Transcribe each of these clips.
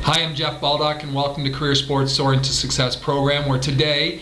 Hi, I'm Jeff Baldock and welcome to Career Sports Soaring to Success program, where today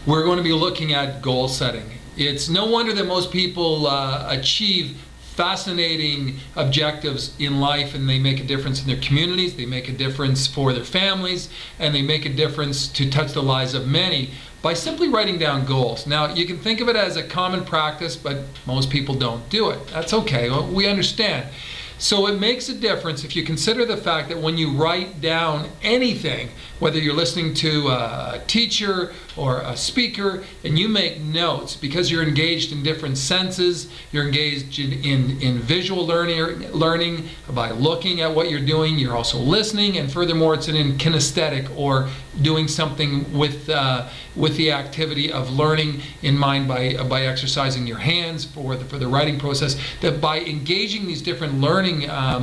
we're going to be looking at goal setting. It's no wonder that most people achieve fascinating objectives in life, and they make a difference in their communities, they make a difference for their families, and they make a difference to touch the lives of many by simply writing down goals. Now, you can think of it as a common practice, but most people don't do it. That's okay, we understand. So it makes a difference if you consider the fact that when you write down anything, whether you're listening to a teacher or a speaker, and you make notes, because you're engaged in different senses, you're engaged in visual learning by looking at what you're doing, you're also listening, and furthermore it's in kinesthetic, or doing something with the activity of learning in mind by exercising your hands for the writing process. That by engaging these different learning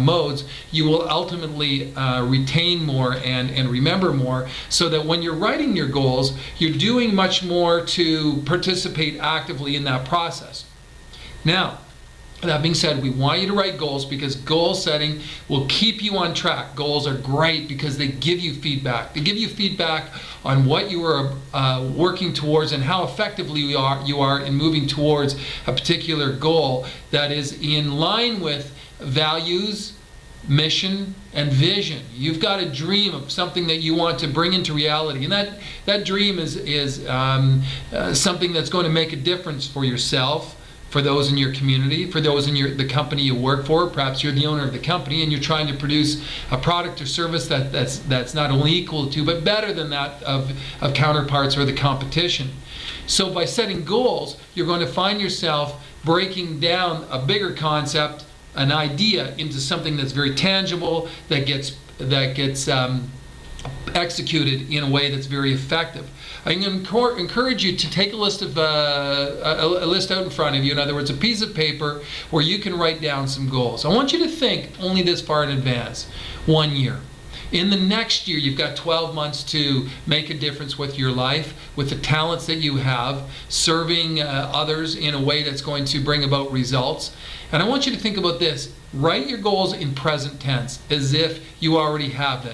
modes, you will ultimately retain more and remember more, so that when you're writing your goals, you're doing much more to participate actively in that process. Now, that being said, we want you to write goals because goal setting will keep you on track. Goals are great because they give you feedback. They give you feedback on what you are working towards and how effectively you are in moving towards a particular goal that is in line with values, mission, and vision. You've got a dream of something that you want to bring into reality, and that dream is something that's going to make a difference for yourself, for those in your community, for those in the company you work for. Perhaps you're the owner of the company and you're trying to produce a product or service that's not only equal to but better than that of counterparts or the competition. So by setting goals, you're going to find yourself breaking down a bigger concept, an idea, into something that's very tangible, that gets executed in a way that's very effective. I'm going to encourage you to take a list of a list out in front of you. In other words, a piece of paper where you can write down some goals. I want you to think only this far in advance. 1 year. In the next year, you've got 12 months to make a difference with your life, with the talents that you have, serving others in a way that's going to bring about results. And I want you to think about this. Write your goals in present tense, as if you already have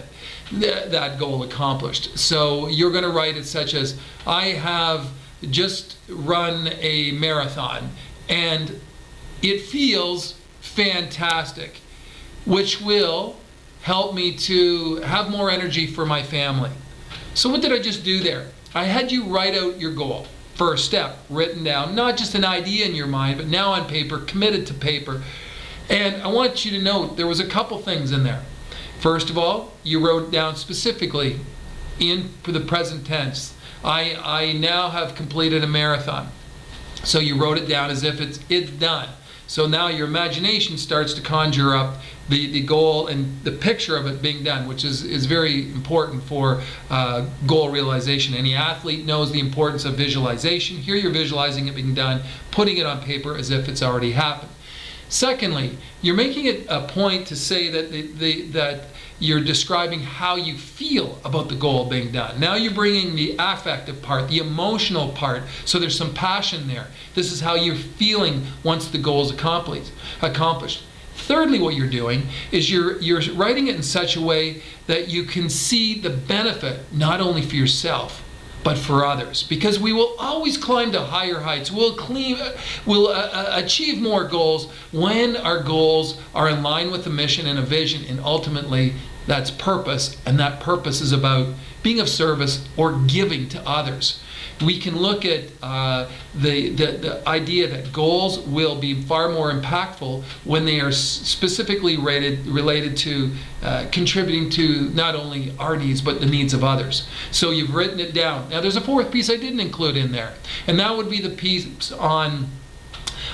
that goal accomplished. So you're going to write it such as, I have just run a marathon and it feels fantastic, which will help me to have more energy for my family. So what did I just do there? I had you write out your goal. First step, written down, not just an idea in your mind, but now on paper, committed to paper. And I want you to note there was a couple things in there. First of all, you wrote down specifically for the present tense, I now have completed a marathon. So you wrote it down as if it's done. So now your imagination starts to conjure up the goal and the picture of it being done, which is very important for goal realization. Any athlete knows the importance of visualization. Here you're visualizing it being done, putting it on paper as if it's already happened. Secondly, you're making it a point to say that you're describing how you feel about the goal being done. Now you're bringing the affective part, the emotional part, so there's some passion there. This is how you're feeling once the goal is accomplished. Thirdly, what you're doing is you're writing it in such a way that you can see the benefit not only for yourself, but for others, because we will always climb to higher heights. We'll achieve more goals when our goals are in line with a mission and a vision, and ultimately that's purpose, and that purpose is about being of service or giving to others. We can look at the idea that goals will be far more impactful when they are specifically related to contributing to not only our needs but the needs of others. So you've written it down. Now there's a fourth piece I didn't include in there, and that would be the piece on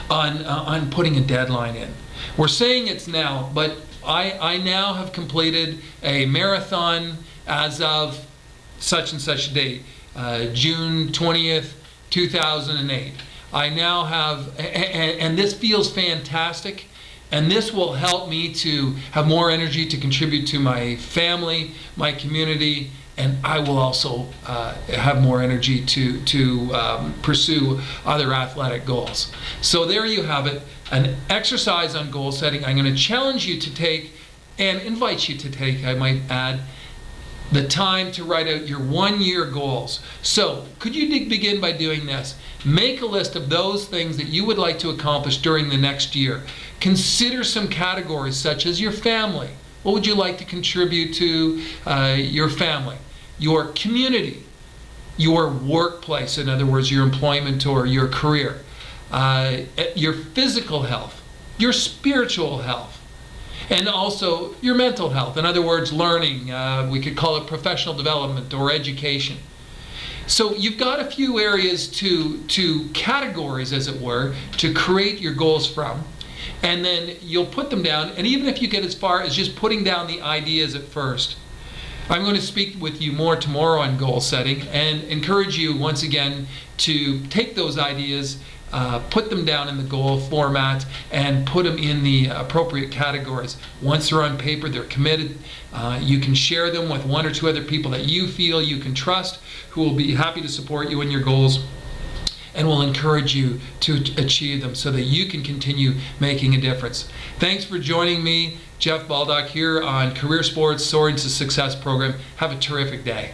putting a deadline in. We're saying it's now, but I now have completed a marathon as of such and such date. June 20th, 2008. I now have, and this feels fantastic, and this will help me to have more energy to contribute to my family, my community, and I will also have more energy to pursue other athletic goals. So there you have it, an exercise on goal setting. I'm going to challenge you to take, and invite you to take, I might add, the time to write out your 1-year goals. So, could you begin by doing this? Make a list of those things that you would like to accomplish during the next year. Consider some categories such as your family. What would you like to contribute to your family? Your community, your workplace, in other words, your employment or your career, your physical health, your spiritual health, and also your mental health. In other words, learning, we could call it professional development or education. So you've got a few areas to categories, as it were, to create your goals from. And then you'll put them down, and even if you get as far as just putting down the ideas at first. I'm going to speak with you more tomorrow on goal setting and encourage you once again to take those ideas, put them down in the goal format, and put them in the appropriate categories. Once they're on paper, they're committed. You can share them with 1 or 2 other people that you feel you can trust, who will be happy to support you in your goals and will encourage you to achieve them so that you can continue making a difference. Thanks for joining me, Jeff Baldock, here on Career Sports Soaring to Success program. Have a terrific day.